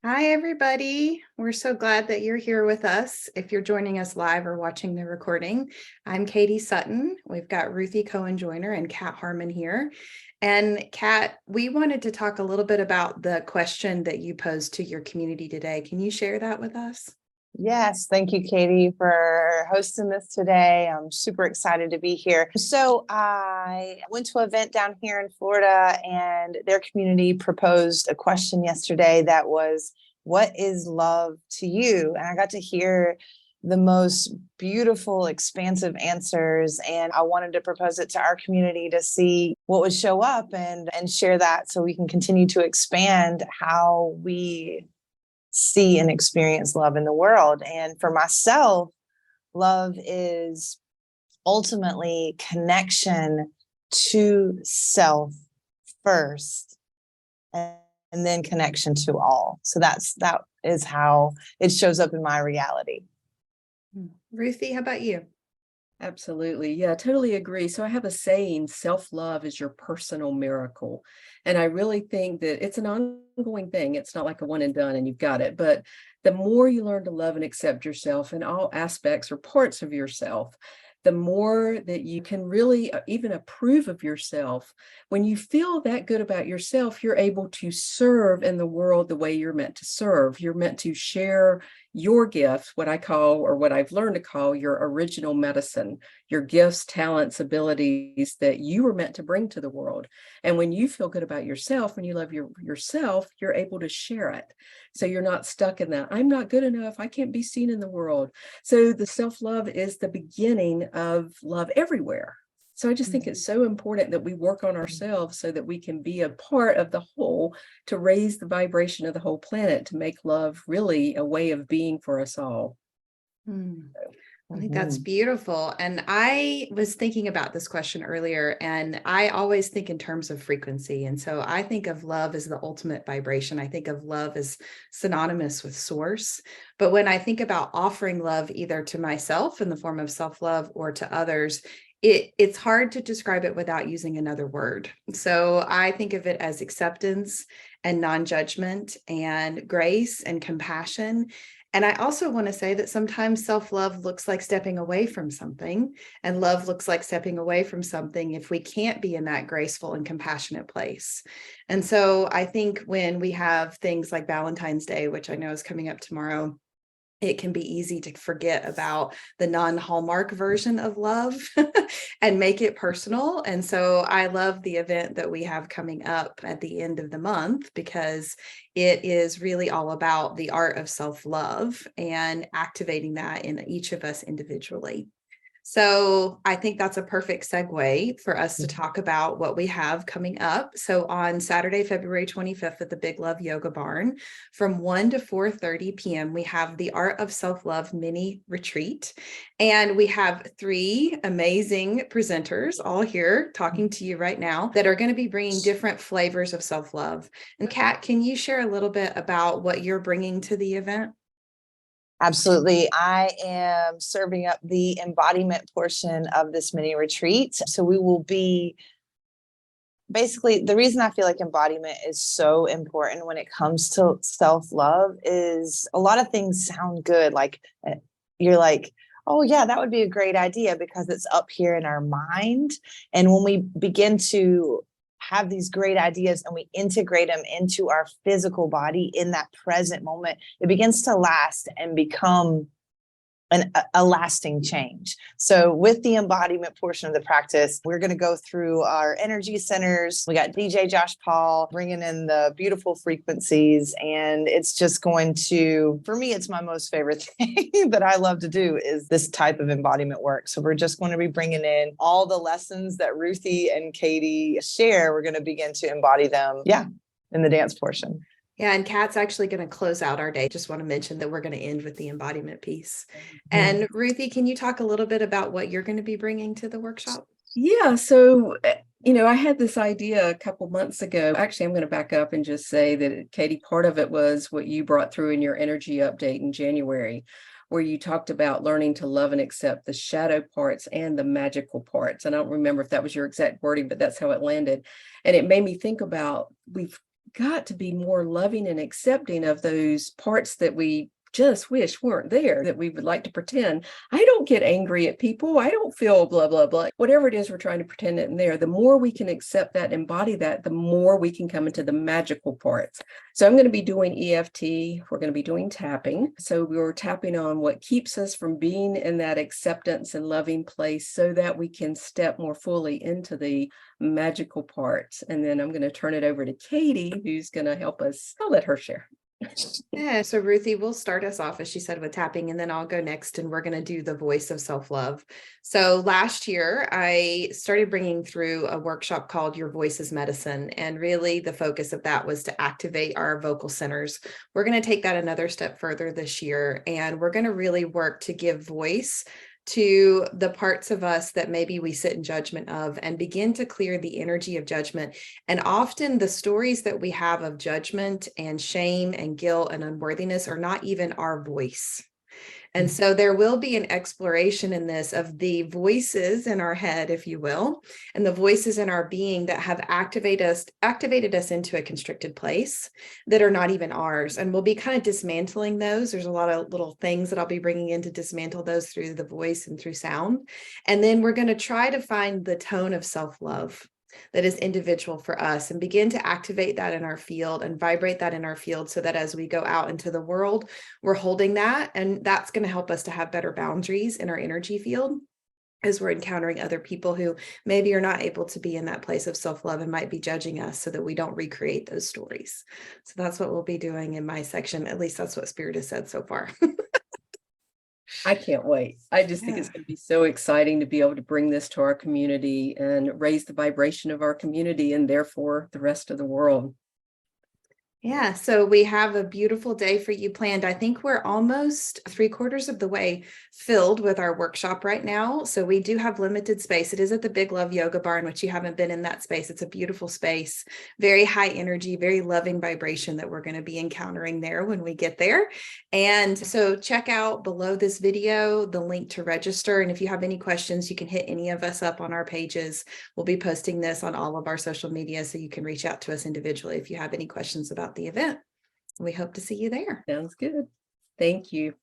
Hi, everybody. We're so glad that you're here with us. If you're joining us live or watching the recording, I'm Katie Sutton. We've got Ruthi Cohen-Joyner and Kat Harmon here. And Kat, we wanted to talk a little bit about the question that you posed to your community today. Can you share that with us? Yes, thank you, Katie, for hosting this today. I'm super excited to be here. So I went to an event down here in Florida, and their community proposed a question yesterday that was, what is love to you? And I got to hear the most beautiful, expansive answers. And I wanted to propose it to our community to see what would show up and share that so we can continue to expand how we see and experience love in the world. And for myself, love is ultimately connection to self first, and then connection to all. So that is how it shows up in my reality. Ruthie, how about you? Absolutely. Yeah, I totally agree. So I have a saying, self-love is your personal miracle. And I really think that it's an ongoing thing. It's not like a one and done and you've got it. But the more you learn to love and accept yourself in all aspects or parts of yourself, the more that you can really even approve of yourself. When you feel that good about yourself, you're able to serve in the world the way you're meant to serve. You're meant to share your gifts, what I call, or what I've learned to call, your original medicine, your gifts, talents, abilities that you were meant to bring to the world. And when you feel good about yourself, when you love yourself, you're able to share it. So you're not stuck in that, I'm not good enough, I can't be seen in the world. So the self-love is the beginning of love everywhere. So I just think it's so important that we work on ourselves so that we can be a part of the whole, to raise the vibration of the whole planet, to make love really a way of being for us all. I think that's beautiful. And I was thinking about this question earlier, and I always think in terms of frequency. And so I think of love as the ultimate vibration. I think of love as synonymous with source. But when I think about offering love either to myself in the form of self-love or to others, it's hard to describe it without using another word. So I think of it as acceptance and non-judgment and grace and compassion. And I also want to say that sometimes self-love looks like stepping away from something, and love looks like stepping away from something if we can't be in that graceful and compassionate place. And so I think when we have things like Valentine's Day, which I know is coming up tomorrow, it can be easy to forget about the non-Hallmark version of love and make it personal. And so I love the event that we have coming up at the end of the month, because it is really all about the art of self-love and activating that in each of us individually. So I think that's a perfect segue for us to talk about what we have coming up. So on Saturday, February 25th at the Big Love Yoga Barn from 1 to 4:30 p.m., we have the Art of Self-Love mini retreat. And we have 3 amazing presenters all here talking to you right now that are going to be bringing different flavors of self-love. And Kat, can you share a little bit about what you're bringing to the event? Absolutely. I am serving up the embodiment portion of this mini retreat. So we will be basically, the reason I feel like embodiment is so important when it comes to self-love is a lot of things sound good. Like you're like, oh yeah, that would be a great idea because it's up here in our mind. And when we begin to have these great ideas and we integrate them into our physical body in that present moment, it begins to last and become a lasting change. So with the embodiment portion of the practice, we're going to go through our energy centers. We got DJ Josh Paul bringing in the beautiful frequencies, and it's just going to, for me, it's my most favorite thing that I love to do is this type of embodiment work. So we're just going to be bringing in all the lessons that Ruthi and Katie share. We're going to begin to embody them, in the dance portion. Yeah, and Kat's actually going to close out our day. Just want to mention that we're going to end with the embodiment piece. And Ruthi, can you talk a little bit about what you're going to be bringing to the workshop? Yeah, so, I had this idea a couple months ago. Actually, I'm going to back up and just say that, Katie, part of it was what you brought through in your energy update in January, where you talked about learning to love and accept the shadow parts and the magical parts. And I don't remember if that was your exact wording, but that's how it landed. And it made me think about, we've got to be more loving and accepting of those parts that we just wish weren't there, that we would like to pretend. I don't get angry at people. I don't feel blah, blah, blah. Whatever it is we're trying to pretend it in there, the more we can accept that, embody that, the more we can come into the magical parts. So I'm going to be doing EFT. We're going to be doing tapping. So we were tapping on what keeps us from being in that acceptance and loving place so that we can step more fully into the magical parts. And then I'm going to turn it over to Katie, who's going to help us. I'll let her share. Yeah, so Ruthie will start us off, as she said, with tapping, and then I'll go next, and we're going to do the voice of self-love. So last year, I started bringing through a workshop called Your Voice is Medicine, and really the focus of that was to activate our vocal centers. We're going to take that another step further this year, and we're going to really work to give voice to the parts of us that maybe we sit in judgment of, and begin to clear the energy of judgment. And often the stories that we have of judgment and shame and guilt and unworthiness are not even our voice. And so there will be an exploration in this of the voices in our head, if you will, and the voices in our being that have activated us into a constricted place that are not even ours. And we'll be kind of dismantling those. There's a lot of little things that I'll be bringing in to dismantle those through the voice and through sound. And then we're going to try to find the tone of self-love that is individual for us, and begin to activate that in our field and vibrate that in our field, so that as we go out into the world, we're holding that. And that's going to help us to have better boundaries in our energy field as we're encountering other people who maybe are not able to be in that place of self-love and might be judging us, so that we don't recreate those stories. So that's what we'll be doing in my section. At least that's what Spirit has said so far. I can't wait. I just think it's going to be so exciting to be able to bring this to our community and raise the vibration of our community, and therefore the rest of the world. Yeah, so we have a beautiful day for you planned. I think we're almost 3/4 of the way filled with our workshop right now. So we do have limited space. It is at the Big Love Yoga Barn, which you haven't been in that space. It's a beautiful space, very high energy, very loving vibration that we're going to be encountering there when we get there. And so check out below this video the link to register. And if you have any questions, you can hit any of us up on our pages. We'll be posting this on all of our social media, so you can reach out to us individually if you have any questions about the event. We hope to see you there. Sounds good. Thank you.